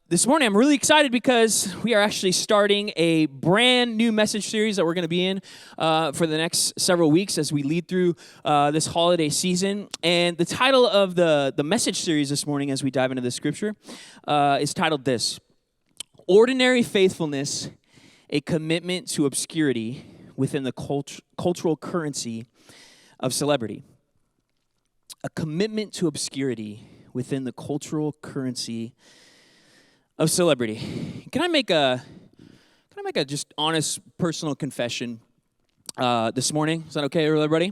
This morning, I'm really excited because we are actually starting a brand new message series that we're going to be in for the next several weeks as we lead through this holiday season. And the title of the message series this morning, as we dive into the scripture, is titled this: Ordinary Faithfulness, a Commitment to Obscurity Within the Cultural Currency of Celebrity. A commitment to obscurity within the cultural currency of celebrity. Can I make a just honest personal confession this morning? Is that okay with everybody?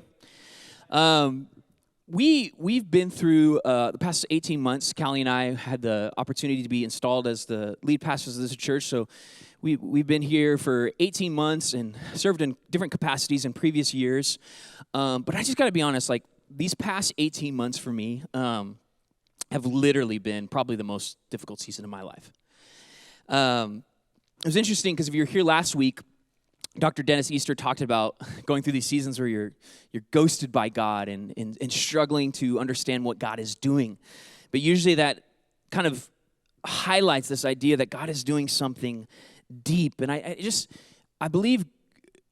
We've been through the past 18 months. Callie and I had the opportunity to be installed as the lead pastors of this church. So we've been here for 18 months and served in different capacities in previous years. But I just got to be honest, like these past 18 months for me have literally been probably the most difficult season of my life. It was interesting because if you were here last week, Dr. Dennis Easter talked about going through these seasons where you're ghosted by God and struggling to understand what God is doing. But usually that kind of highlights this idea that God is doing something deep. And I believe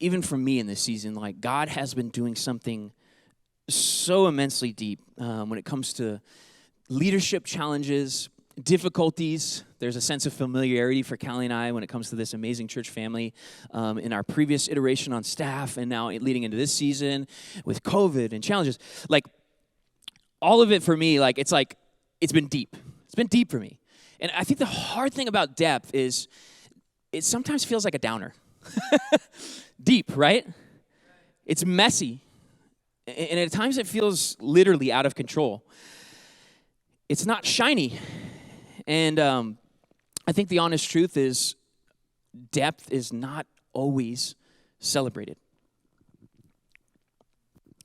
even for me in this season, like God has been doing something so immensely deep when it comes to leadership challenges, difficulties. There's a sense of familiarity for Callie and I when it comes to this amazing church family in our previous iteration on staff and now leading into this season with COVID and challenges. Like, all of it for me, it's been deep. It's been deep for me. And I think the hard thing about depth is it sometimes feels like a downer. Deep, right? It's messy. And at times it feels literally out of control. It's not shiny. And I think the honest truth is depth is not always celebrated.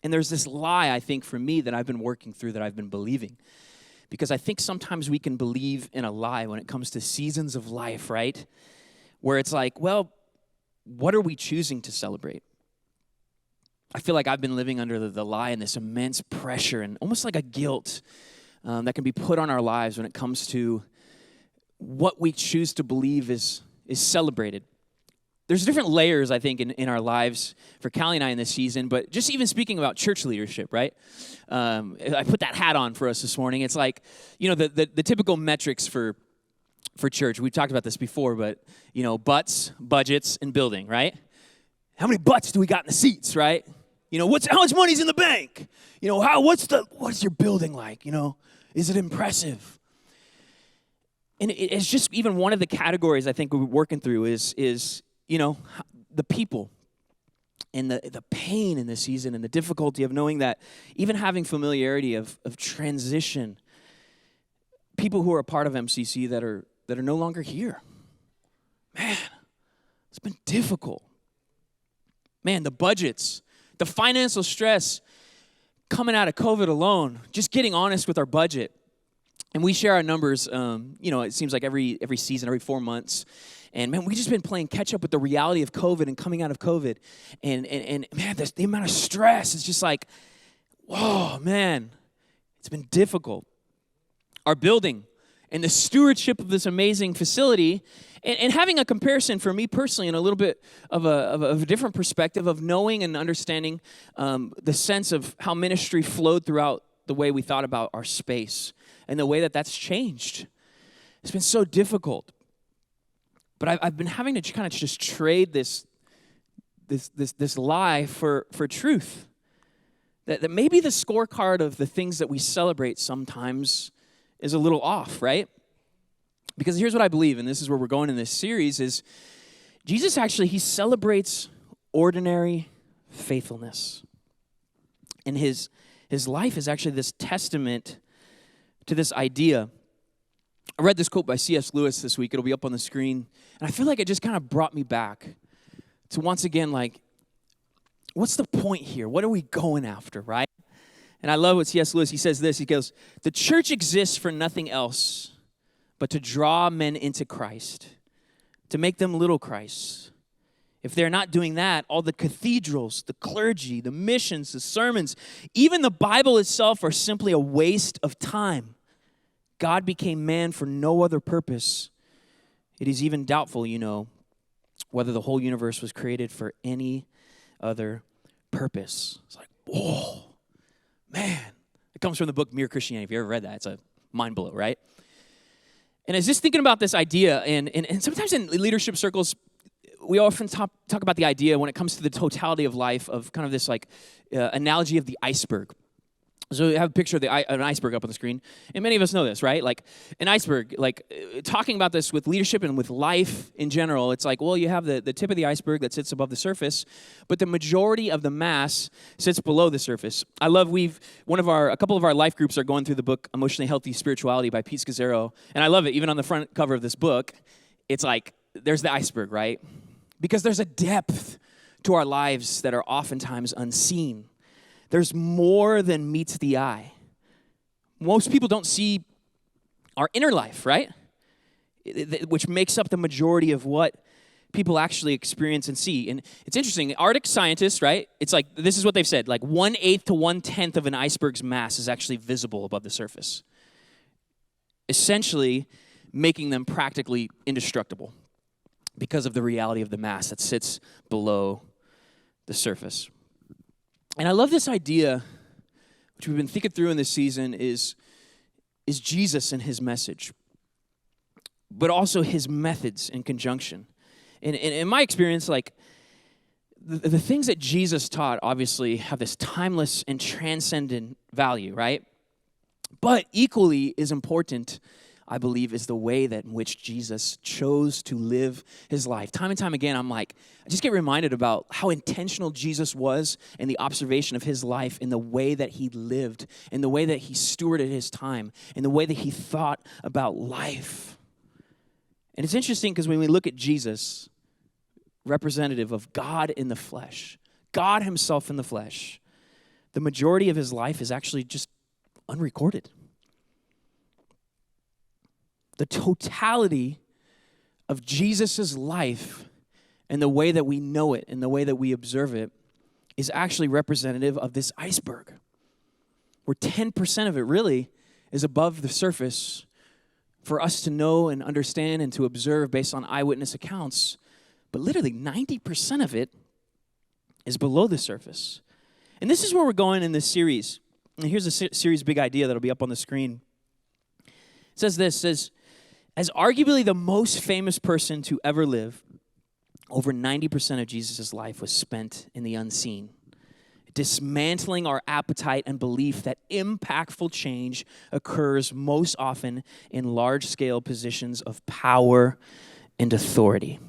And there's this lie, I think, for me that I've been working through, that I've been believing. Because I think sometimes we can believe in a lie when it comes to seasons of life, right? Where it's like, well, what are we choosing to celebrate? I feel like I've been living under the lie and this immense pressure and almost like a guilt that can be put on our lives when it comes to what we choose to believe is celebrated. There's different layers, I think, in our lives for Callie and I in this season, but just even speaking about church leadership, right? I put that hat on for us this morning. It's like, the typical metrics for church. We've talked about this before, but, butts, budgets, and building, right? How many butts do we got in the seats, right? How much money's in the bank? What's your building like? Is it impressive? And it's just even one of the categories I think we're working through is the people and the pain in this season and the difficulty of knowing that even having familiarity of transition, people who are a part of MCC that are no longer here. Man, it's been difficult. Man, the budgets, the financial stress coming out of COVID alone, just getting honest with our budget. And we share our numbers, it seems like every season, every 4 months. And man, we've just been playing catch up with the reality of COVID and coming out of COVID. And man, the amount of stress is just like, whoa, man, it's been difficult. Our building and the stewardship of this amazing facility, and having a comparison for me personally and a little bit of a different perspective of knowing and understanding the sense of how ministry flowed throughout the way we thought about our space and the way that's changed. It's been so difficult. But I've been having to kind of just trade this lie for truth. That maybe the scorecard of the things that we celebrate sometimes is a little off, right? Because here's what I believe, and this is where we're going in this series, is Jesus actually, he celebrates ordinary faithfulness. And his life is actually this testament to this idea. I read this quote by C.S. Lewis this week. It'll be up on the screen. And I feel like it just kind of brought me back to once again, like, what's the point here? What are we going after, right? And I love what C.S. Lewis, he says this. He goes, the church exists for nothing else but to draw men into Christ, to make them little Christs. If they're not doing that, all the cathedrals, the clergy, the missions, the sermons, even the Bible itself are simply a waste of time. God became man for no other purpose It is even doubtful, whether the whole universe was created for any other purpose. It's like, whoa, man. It comes from the book Mere Christianity. If you ever read that, it's a mind blow, right? And I was just thinking about this idea, and sometimes in leadership circles, we often talk about the idea when it comes to the totality of life of kind of this analogy of the iceberg. So we have a picture of an iceberg up on the screen, and many of us know this, right? Like an iceberg, talking about this with leadership and with life in general, it's like, well, you have the tip of the iceberg that sits above the surface, but the majority of the mass sits below the surface. I love a couple of our life groups are going through the book Emotionally Healthy Spirituality by Pete Scazzaro, and I love it. Even on the front cover of this book, it's like there's the iceberg, right? Because there's a depth to our lives that are oftentimes unseen. There's more than meets the eye. Most people don't see our inner life, right? Which makes up the majority of what people actually experience and see. And it's interesting, Arctic scientists, right? It's like, this is what they've said, like 1/8 to 1/10 of an iceberg's mass is actually visible above the surface. Essentially making them practically indestructible because of the reality of the mass that sits below the surface. And I love this idea, which we've been thinking through in this season, is Jesus and his message, but also his methods in conjunction. And in my experience, like, the things that Jesus taught obviously have this timeless and transcendent value, right? But equally as important, I believe, is the way that in which Jesus chose to live his life. Time and time again, I just get reminded about how intentional Jesus was in the observation of his life, in the way that he lived, in the way that he stewarded his time, in the way that he thought about life. And it's interesting because when we look at Jesus, representative of God in the flesh, God himself in the flesh, the majority of his life is actually just unrecorded. The totality of Jesus' life and the way that we know it and the way that we observe it is actually representative of this iceberg, where 10% of it really is above the surface for us to know and understand and to observe based on eyewitness accounts, but literally 90% of it is below the surface. And this is where we're going in this series. And here's a series big idea that'll be up on the screen. It says, as arguably the most famous person to ever live, over 90% of Jesus' life was spent in the unseen, dismantling our appetite and belief that impactful change occurs most often in large-scale positions of power and authority.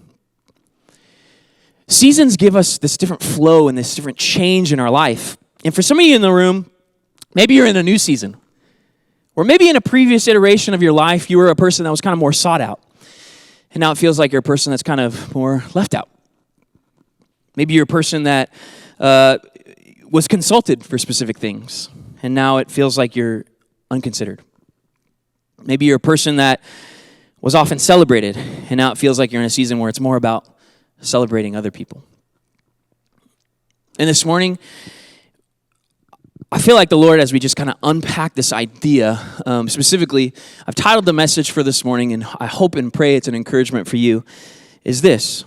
Seasons give us this different flow and this different change in our life. And for some of you in the room, maybe you're in a new season. Or maybe in a previous iteration of your life, you were a person that was kind of more sought out. And now it feels like you're a person that's kind of more left out. Maybe you're a person that was consulted for specific things. And now it feels like you're unconsidered. Maybe you're a person that was often celebrated. And now it feels like you're in a season where it's more about celebrating other people. And this morning, I feel like the Lord, as we just kind of unpack this idea, specifically, I've titled the message for this morning, and I hope and pray it's an encouragement for you, is this.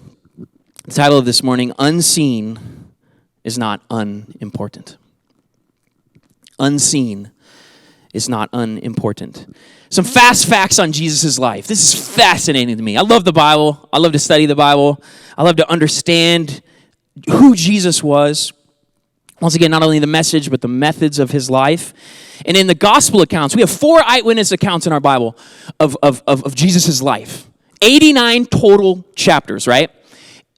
The title of this morning, Unseen is not unimportant. Unseen is not unimportant. Some fast facts on Jesus' life. This is fascinating to me. I love the Bible. I love to study the Bible. I love to understand who Jesus was. Once again, not only the message, but the methods of his life. And in the gospel accounts, we have 4 eyewitness accounts in our Bible of Jesus' life. 89 total chapters, right?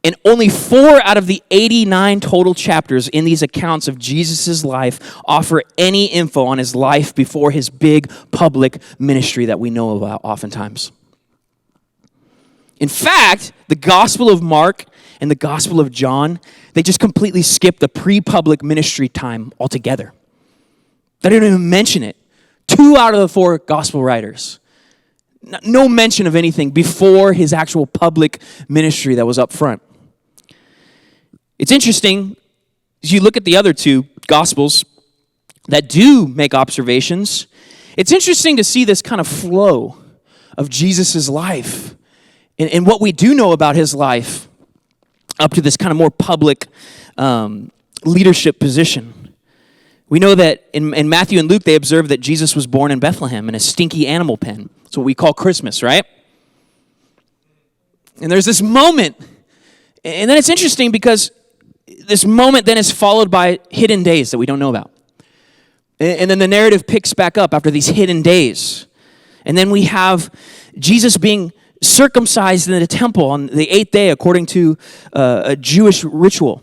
And only 4 out of the 89 total chapters in these accounts of Jesus' life offer any info on his life before his big public ministry that we know about oftentimes. In fact, the Gospel of Mark and the Gospel of John, they just completely skip the pre-public ministry time altogether. They don't even mention it. 2 out of the 4 gospel writers. No mention of anything before his actual public ministry that was up front. It's interesting, as you look at the other 2 gospels that do make observations, it's interesting to see this kind of flow of Jesus' life And what we do know about his life up to this kind of more public leadership position. We know that in Matthew and Luke, they observed that Jesus was born in Bethlehem in a stinky animal pen. That's what we call Christmas, right? And there's this moment, and then it's interesting because this moment then is followed by hidden days that we don't know about. And then the narrative picks back up after these hidden days. And then we have Jesus being circumcised in the temple on the 8th day according to a Jewish ritual.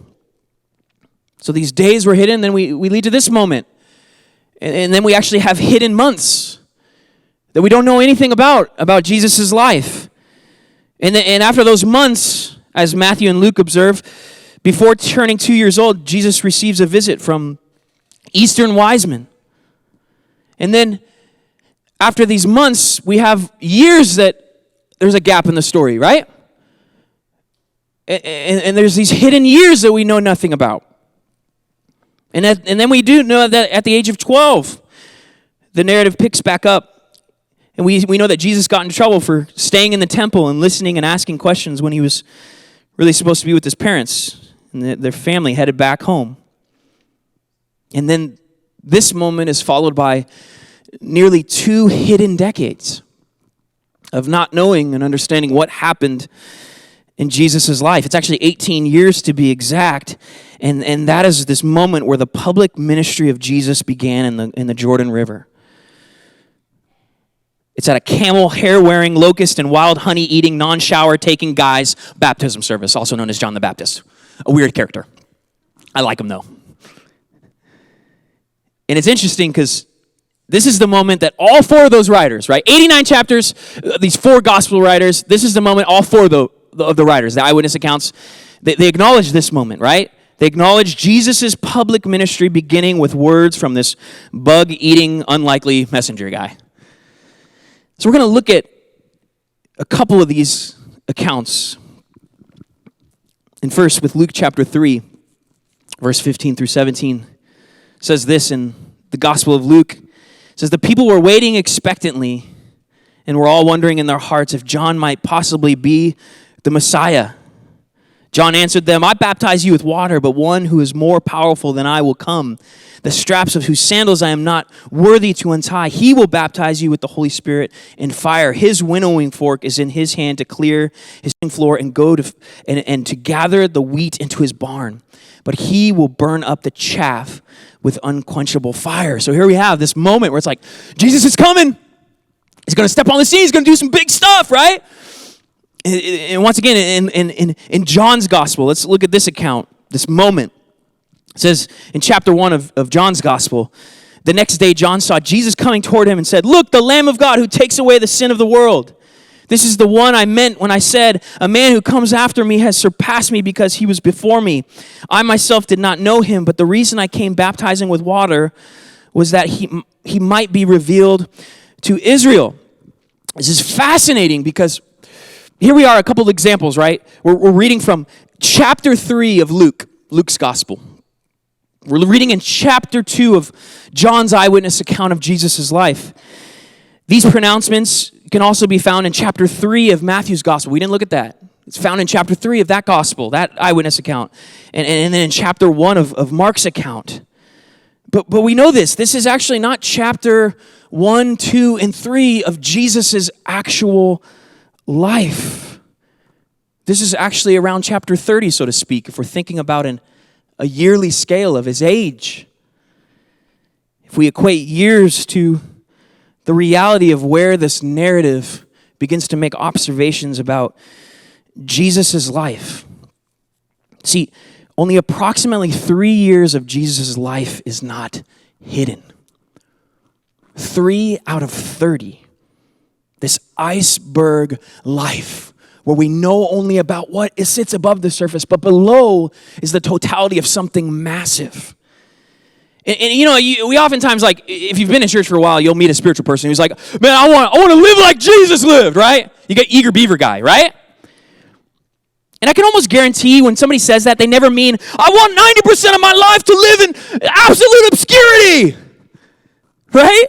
So these days were hidden, then we lead to this moment. And then we actually have hidden months that we don't know anything about Jesus' life. And after those months, as Matthew and Luke observe, before turning 2 years old, Jesus receives a visit from Eastern wise men. And then after these months, we have years that there's a gap in the story, right? And there's these hidden years that we know nothing about. And then we do know that at the age of 12, the narrative picks back up. And we know that Jesus got into trouble for staying in the temple and listening and asking questions when he was really supposed to be with his parents. And their family headed back home. And then this moment is followed by nearly 2 hidden decades of not knowing and understanding what happened in Jesus' life. It's actually 18 years to be exact. And that is this moment where the public ministry of Jesus began in the Jordan River. It's at a camel hair-wearing, locust and wild honey-eating, non-shower-taking guy's baptism service, also known as John the Baptist. A weird character. I like him, though. And it's interesting because this is the moment that all 4 of those writers, right? 89 chapters, these 4 gospel writers, this is the moment all 4 of the writers, the eyewitness accounts, they acknowledge this moment, right? They acknowledge Jesus' public ministry beginning with words from this bug-eating, unlikely messenger guy. So we're going to look at a couple of these accounts. And first, with Luke chapter 3, verse 15 through 17, it says this in the Gospel of Luke. It says, the people were waiting expectantly and were all wondering in their hearts if John might possibly be the Messiah. John answered them, I baptize you with water, but one who is more powerful than I will come, the straps of whose sandals I am not worthy to untie. He will baptize you with the Holy Spirit and fire. His winnowing fork is in his hand to clear his floor and go to and to gather the wheat into his barn. But he will burn up the chaff with unquenchable fire. So here we have this moment where it's like, Jesus is coming. He's going to step on the scene. He's going to do some big stuff, right? And once again, in John's gospel, let's look at this account, this moment. It says in chapter 1 of John's gospel, the next day John saw Jesus coming toward him and said, look, the Lamb of God who takes away the sin of the world. This is the one I meant when I said, a man who comes after me has surpassed me because he was before me. I myself did not know him, but the reason I came baptizing with water was that he might be revealed to Israel. This is fascinating because here we are, a couple of examples, right? We're reading from chapter 3 of Luke's gospel. We're reading in chapter 2 of John's eyewitness account of Jesus' life. These pronouncements can also be found in chapter 3 of Matthew's gospel. We didn't look at that. It's found in chapter 3 of that gospel, that eyewitness account. And then in chapter 1 of Mark's account. But we know this. This is actually not chapter 1, 2, and 3 of Jesus' actual life. This is actually around chapter 30, so to speak, if we're thinking about a yearly scale of his age. If we equate years to the reality of where this narrative begins to make observations about Jesus' life. See, only approximately 3 years of Jesus' life is not hidden. 3 out of 30. This iceberg life where we know only about what sits above the surface, but below is the totality of something massive. And you know, we oftentimes, like, if you've been in church for a while, you'll meet a spiritual person who's like, man, I want to live like Jesus lived, right? You get eager beaver guy, right? And I can almost guarantee when somebody says that, they never mean, I want 90% of my life to live in absolute obscurity, right?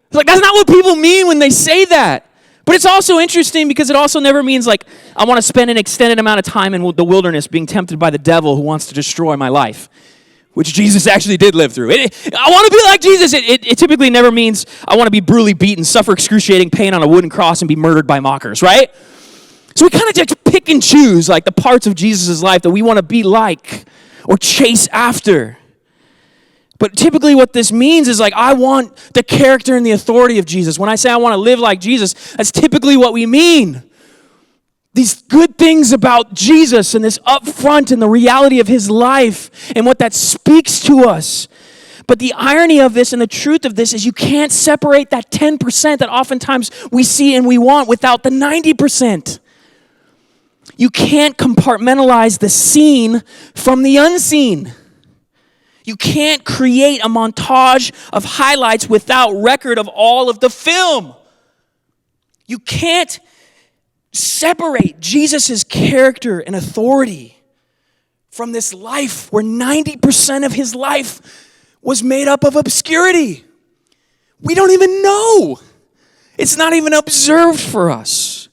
It's like, that's not what people mean when they say that. But it's also interesting because it also never means like I want to spend an extended amount of time in the wilderness being tempted by the devil who wants to destroy my life, which Jesus actually did live through. I want to be like Jesus. It typically never means I want to be brutally beaten, suffer excruciating pain on a wooden cross, and be murdered by mockers, right? So we kind of just pick and choose like the parts of Jesus' life that we want to be like or chase after. But typically what this means is like I want the character and the authority of Jesus. When I say I want to live like Jesus, that's typically what we mean. These good things about Jesus and this upfront and the reality of his life and what that speaks to us. But the irony of this and the truth of this is you can't separate that 10% that oftentimes we see and we want without the 90%. You can't compartmentalize the seen from the unseen. You can't create a montage of highlights without record of all of the film. You can't separate Jesus' character and authority from this life where 90% of his life was made up of obscurity. We don't even know. It's not even observed for us.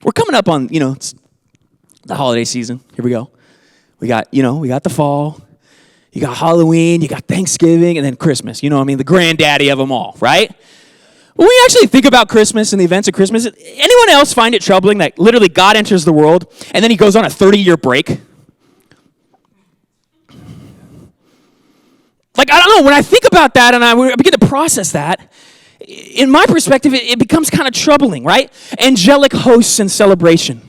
We're coming up on, it's the holiday season. Here we go. We got the fall. You got Halloween, you got Thanksgiving, and then Christmas. The granddaddy of them all, right? When we actually think about Christmas and the events of Christmas, anyone else find it troubling that literally God enters the world and then he goes on a 30-year break? Like, I don't know, when I think about that and I begin to process that, in my perspective, it becomes kind of troubling, right? Angelic hosts and celebration.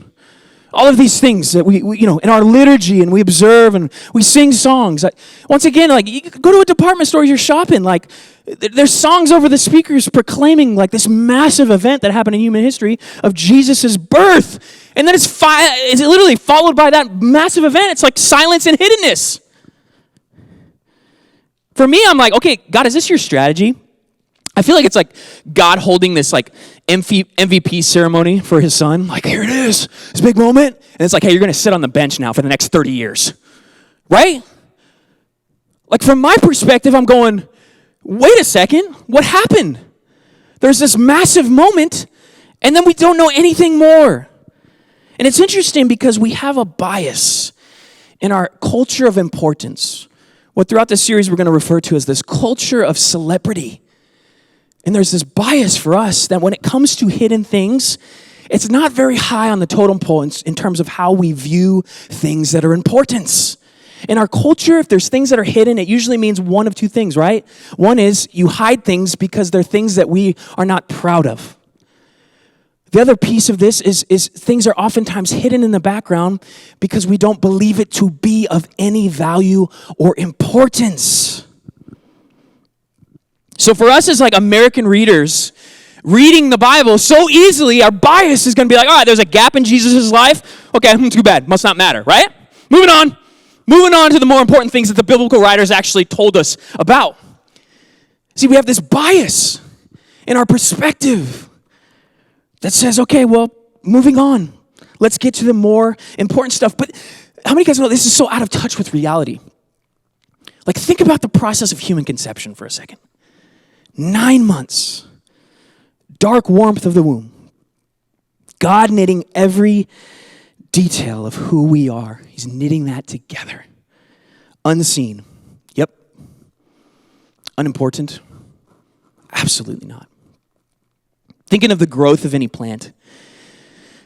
All of these things that we in our liturgy and we observe and we sing songs. Once again, like you go to a department store, you're shopping, like there's songs over the speakers proclaiming like this massive event that happened in human history of Jesus' birth. And then it's literally followed by that massive event. It's like silence and hiddenness. For me, I'm like, okay, God, is this your strategy? I feel like it's like God holding this like MVP ceremony for his son. Like, here it is, this big moment. And it's like, hey, you're going to sit on the bench now for the next 30 years. Right? Like, from my perspective, I'm going, wait a second, what happened? There's this massive moment, and then we don't know anything more. And it's interesting because we have a bias in our culture of importance. What throughout this series we're going to refer to as this culture of celebrity. And there's this bias for us that when it comes to hidden things, it's not very high on the totem pole in terms of how we view things that are important. In our culture, if there's things that are hidden, it usually means one of two things, right? One is you hide things because they're things that we are not proud of. The other piece of this is things are oftentimes hidden in the background because we don't believe it to be of any value or importance. So for us as like American readers, reading the Bible so easily, our bias is going to be like, all right, there's a gap in Jesus' life. Okay, too bad. Must not matter, right? Moving on. Moving on to the more important things that the biblical writers actually told us about. See, we have this bias in our perspective that says, okay, well, moving on. Let's get to the more important stuff. But how many of you guys know this is so out of touch with reality? Like, think about the process of human conception for a second. 9 months, dark warmth of the womb, God knitting every detail of who we are. He's knitting that together. Unseen, yep. Unimportant, absolutely not. Thinking of the growth of any plant,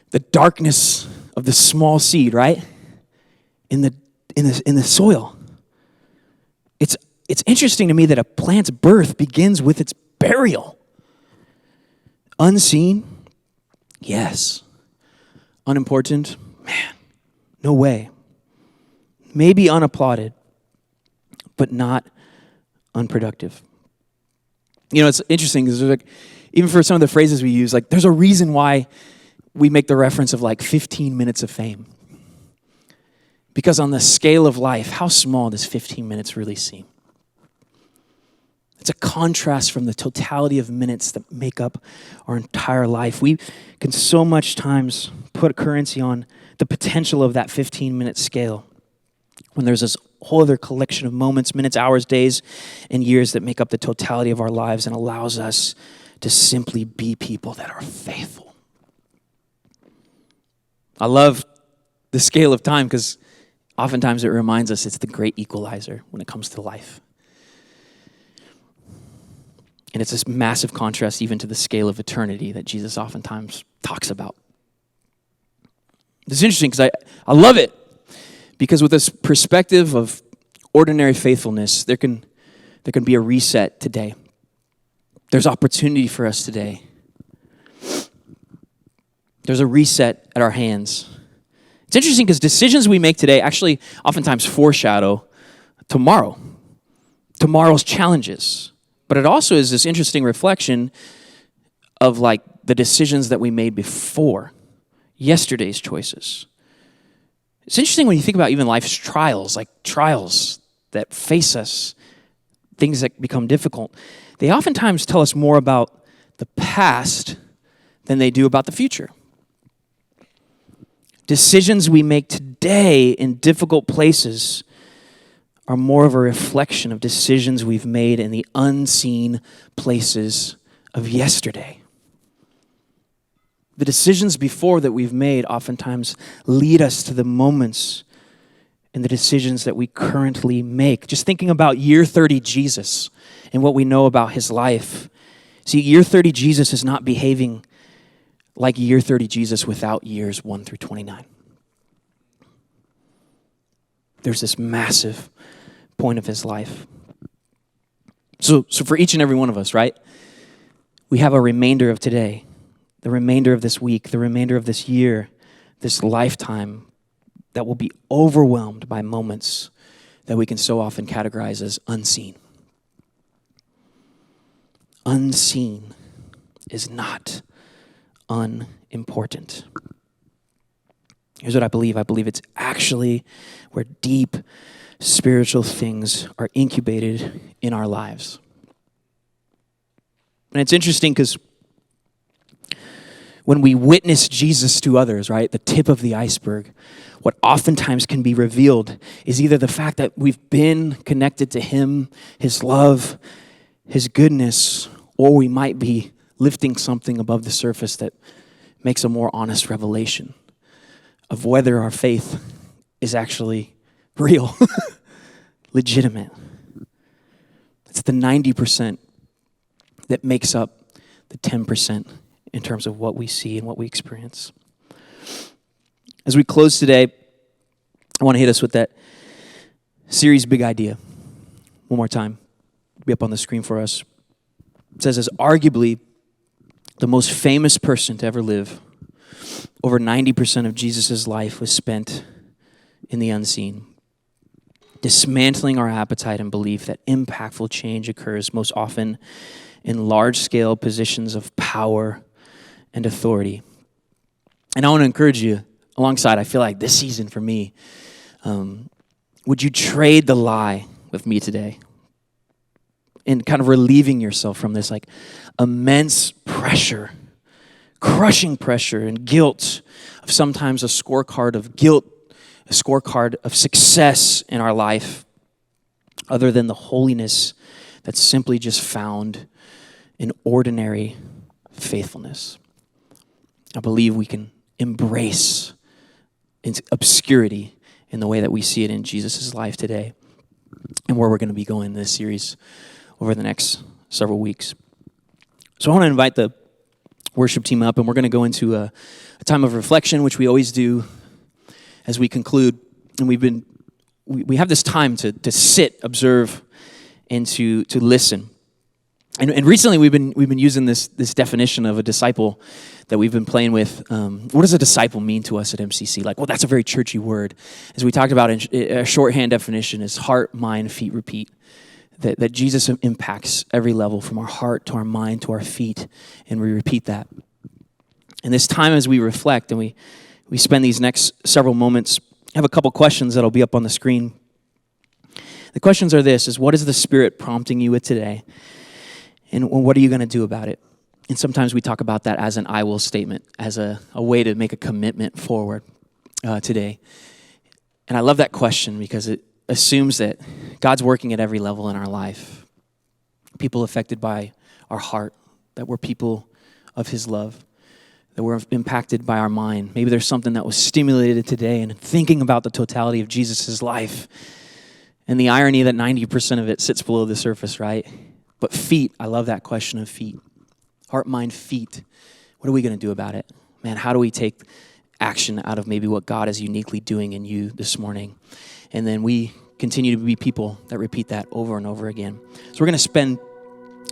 the darkness of the small seed, right? In the soil. It's interesting to me that a plant's birth begins with its burial. Unseen, yes. Unimportant, man, no way. Maybe unapplauded, but not unproductive. It's interesting because like, even for some of the phrases we use, like there's a reason why we make the reference of like 15 minutes of fame. Because on the scale of life, how small does 15 minutes really seem? It's a contrast from the totality of minutes that make up our entire life. We can so much times put currency on the potential of that 15-minute scale when there's this whole other collection of moments, minutes, hours, days, and years that make up the totality of our lives and allows us to simply be people that are faithful. I love the scale of time because oftentimes it reminds us it's the great equalizer when it comes to life. And it's this massive contrast even to the scale of eternity that Jesus oftentimes talks about. It's interesting because I love it because with this perspective of ordinary faithfulness, there can be a reset today. There's opportunity for us today. There's a reset at our hands. It's interesting because decisions we make today actually oftentimes foreshadow tomorrow's challenges. But it also is this interesting reflection of like the decisions that we made before, yesterday's choices. It's interesting when you think about even life's trials, like trials that face us, things that become difficult. They oftentimes tell us more about the past than they do about the future. Decisions we make today in difficult places are more of a reflection of decisions we've made in the unseen places of yesterday. The decisions before that we've made oftentimes lead us to the moments and the decisions that we currently make. Just thinking about year 30 Jesus and what we know about his life. See, year 30 Jesus is not behaving like year 30 Jesus without years 1 through 29. There's this massive point of his life. So for each and every one of us, right? We have a remainder of today, the remainder of this week, the remainder of this year, this lifetime that will be overwhelmed by moments that we can so often categorize as unseen. Unseen is not unimportant. Here's what I believe. I believe it's actually where deep spiritual things are incubated in our lives. And it's interesting because when we witness Jesus to others, right, the tip of the iceberg, what oftentimes can be revealed is either the fact that we've been connected to him, his love, his goodness, or we might be lifting something above the surface that makes a more honest revelation of whether our faith is actually real, legitimate. It's the 90% that makes up the 10% in terms of what we see and what we experience. As we close today, I want to hit us with that series Big Idea. One more time. It'll be up on the screen for us. It says, as arguably the most famous person to ever live, over 90% of Jesus' life was spent in the unseen, dismantling our appetite and belief that impactful change occurs most often in large-scale positions of power and authority. And I want to encourage you, alongside, I feel like this season for me, would you trade the lie with me today? And kind of relieving yourself from this like immense pressure, crushing pressure and guilt of sometimes a scorecard of guilt, a scorecard of success in our life, other than the holiness that's simply just found in ordinary faithfulness. I believe we can embrace obscurity in the way that we see it in Jesus' life today and where we're going to be going in this series over the next several weeks. So I want to invite the worship team up, and we're going to go into a time of reflection, which we always do as we conclude. And we have this time to sit, observe, and to listen. And recently we've been using this definition of a disciple that we've been playing with. What does a disciple mean to us at MCC? Like, well, that's a very churchy word. As we talked about, a shorthand definition is heart, mind, feet, repeat. That Jesus impacts every level from our heart to our mind to our feet, and we repeat that. And this time as we reflect and we spend these next several moments, I have a couple questions that'll be up on the screen. The questions are this, is what is the Spirit prompting you with today? And what are you going to do about it? And sometimes we talk about that as an I will statement, as a way to make a commitment forward today. And I love that question because it assumes that God's working at every level in our life. People affected by our heart, that we're people of his love, that we're impacted by our mind. Maybe there's something that was stimulated today and thinking about the totality of Jesus' life and the irony that 90% of it sits below the surface, right? But feet, I love that question of feet. Heart, mind, feet. What are we going to do about it? Man, how do we take action out of maybe what God is uniquely doing in you this morning? And then we continue to be people that repeat that over and over again. So we're going to spend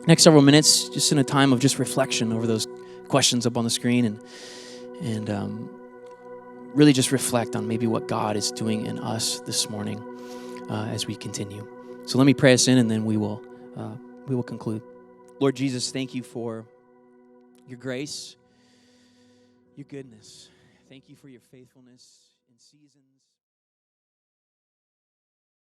next several minutes just in a time of just reflection over those questions up on the screen and really just reflect on maybe what God is doing in us this morning as we continue. So let me pray us in, and then we will conclude. Lord Jesus, thank you for your grace, your goodness. Thank you for your faithfulness in seasons.